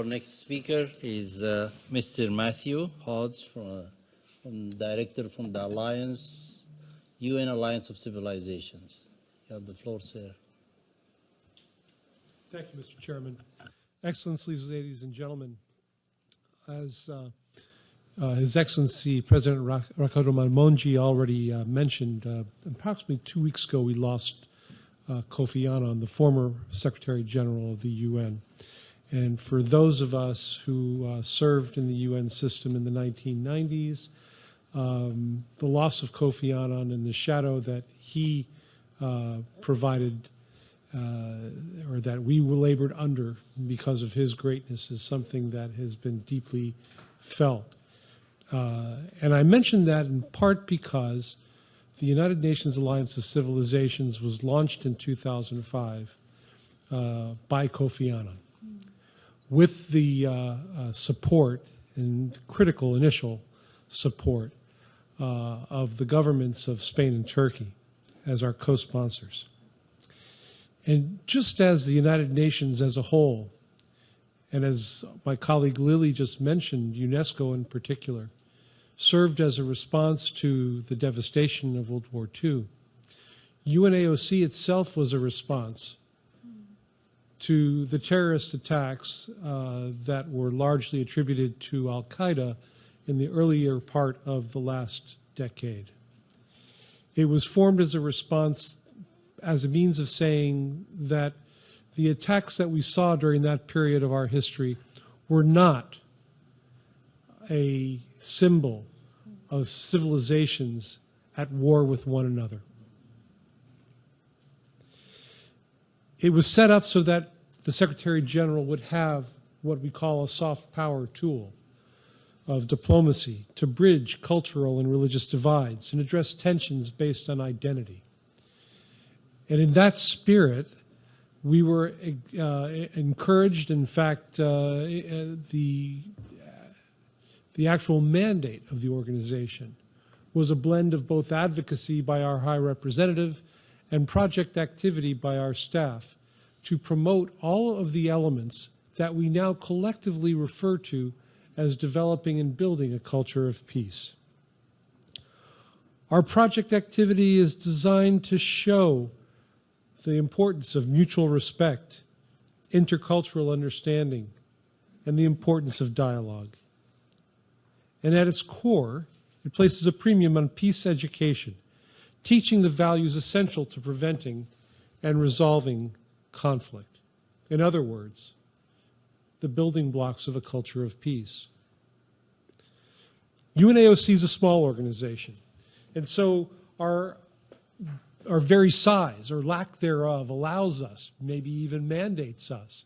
Our next speaker is Mr. Matthew Hodes, Director from the UN Alliance of Civilizations. You have the floor, sir. Thank you, Mr. Chairman. Excellencies, ladies and gentlemen, as His Excellency President Rakotoman Monji already mentioned, approximately 2 weeks ago we lost Kofi Annan, the former Secretary General of the UN. And for those of us who served in the UN system in the 1990s, the loss of Kofi Annan and the shadow that he provided or that we labored under because of his greatness is something that has been deeply felt. And I mention that in part because the United Nations Alliance of Civilizations was launched in 2005 by Kofi Annan with the support and critical initial support of the governments of Spain and Turkey as our co-sponsors. And just as the United Nations as a whole, and as my colleague Lily just mentioned, UNESCO in particular, served as a response to the devastation of World War II, UNAOC itself was a response to the terrorist attacks that were largely attributed to Al-Qaeda in the earlier part of the last decade. It was formed as a response, as a means of saying that the attacks that we saw during that period of our history were not a symbol of civilizations at war with one another. It was set up so that the Secretary General would have what we call a soft power tool of diplomacy to bridge cultural and religious divides and address tensions based on identity. And in that spirit, we were encouraged. In fact, the actual mandate of the organization was a blend of both advocacy by our High Representative and project activity by our staff to promote all of the elements that we now collectively refer to as developing and building a culture of peace. Our project activity is designed to show the importance of mutual respect, intercultural understanding, and the importance of dialogue. And at its core, it places a premium on peace education, teaching the values essential to preventing and resolving conflict. In other words, the building blocks of a culture of peace. UNAOC is a small organization, and so our very size or lack thereof allows us, maybe even mandates us,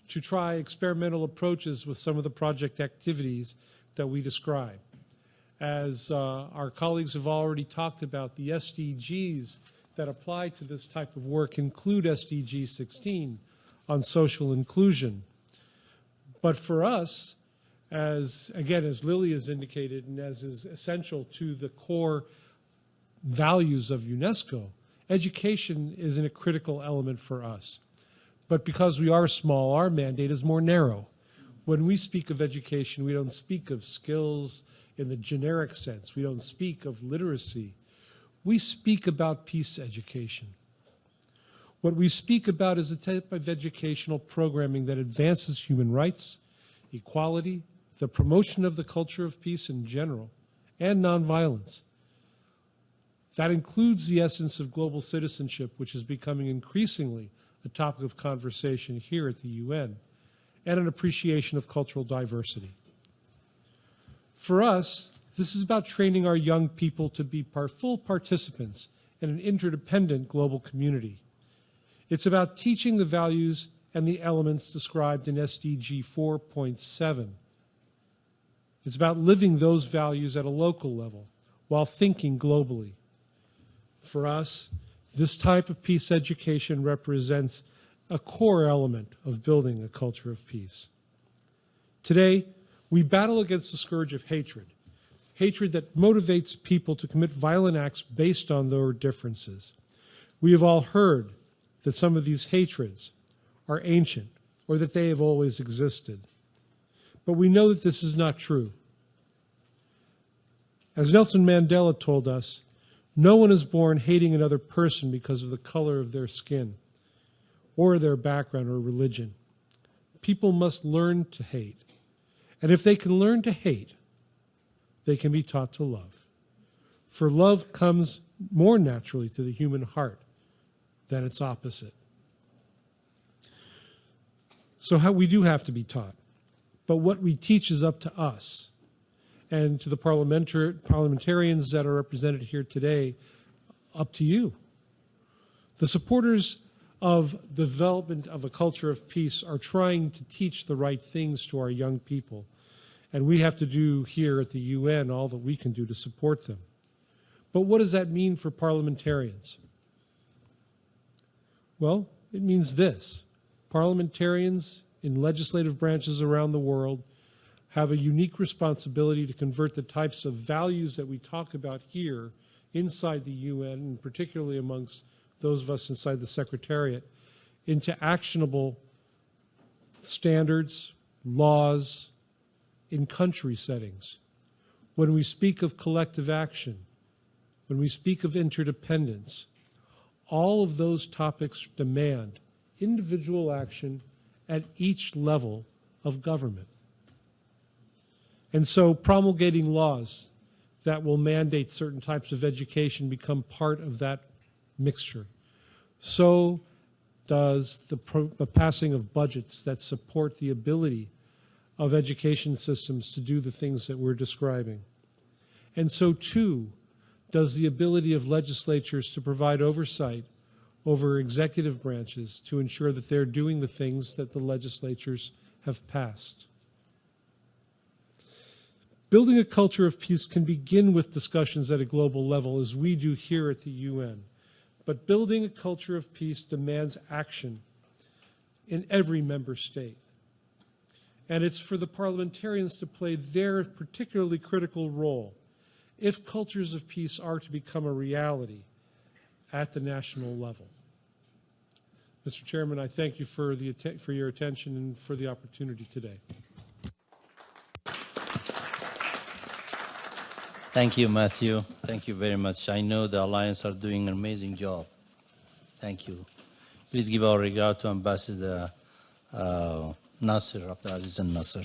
to try experimental approaches with some of the project activities that we describe. As our colleagues have already talked about, the SDGs that apply to this type of work include SDG 16 on social inclusion. But for us, as Lily has indicated and as is essential to the core values of UNESCO, education isn't a critical element for us. But because we are small, our mandate is more narrow. When we speak of education, we don't speak of skills in the generic sense. We don't speak of literacy. We speak about peace education. What we speak about is a type of educational programming that advances human rights, equality, the promotion of the culture of peace in general, and nonviolence. That includes the essence of global citizenship, which is becoming increasingly a topic of conversation here at the UN, and an appreciation of cultural diversity. For us, this is about training our young people to be full participants in an interdependent global community. It's about teaching the values and the elements described in SDG 4.7. It's about living those values at a local level while thinking globally. For us, this type of peace education represents a core element of building a culture of peace. Today, we battle against the scourge of hatred that motivates people to commit violent acts based on their differences. We have all heard that some of these hatreds are ancient or that they have always existed. But we know that this is not true. As Nelson Mandela told us, no one is born hating another person because of the color of their skin or their background or religion. People must learn to hate. And if they can learn to hate, they can be taught to love. For love comes more naturally to the human heart than its opposite. So we do have to be taught. But what we teach is up to us and to the parliamentarians that are represented here today, up to you. The supporters of the development of a culture of peace are trying to teach the right things to our young people. And we have to do here at the UN all that we can do to support them. But what does that mean for parliamentarians? Well, it means this. Parliamentarians in legislative branches around the world have a unique responsibility to convert the types of values that we talk about here inside the UN, and particularly amongst those of us inside the Secretariat, into actionable standards, laws in country settings. When we speak of collective action, when we speak of interdependence, all of those topics demand individual action at each level of government. And so promulgating laws that will mandate certain types of education become part of that mixture. So does the passing of budgets that support the ability of education systems to do the things that we're describing. And so too does the ability of legislatures to provide oversight over executive branches to ensure that they're doing the things that the legislatures have passed. Building a culture of peace can begin with discussions at a global level, as we do here at the UN. But building a culture of peace demands action in every member state. And it's for the parliamentarians to play their particularly critical role if cultures of peace are to become a reality at the national level. Mr. Chairman, I thank you for your attention and for the opportunity today. Thank you, Matthew. Thank you very much. I know the Alliance are doing an amazing job. Thank you. Please give our regard to Ambassador Nasser, Abdulaziz and Nasser.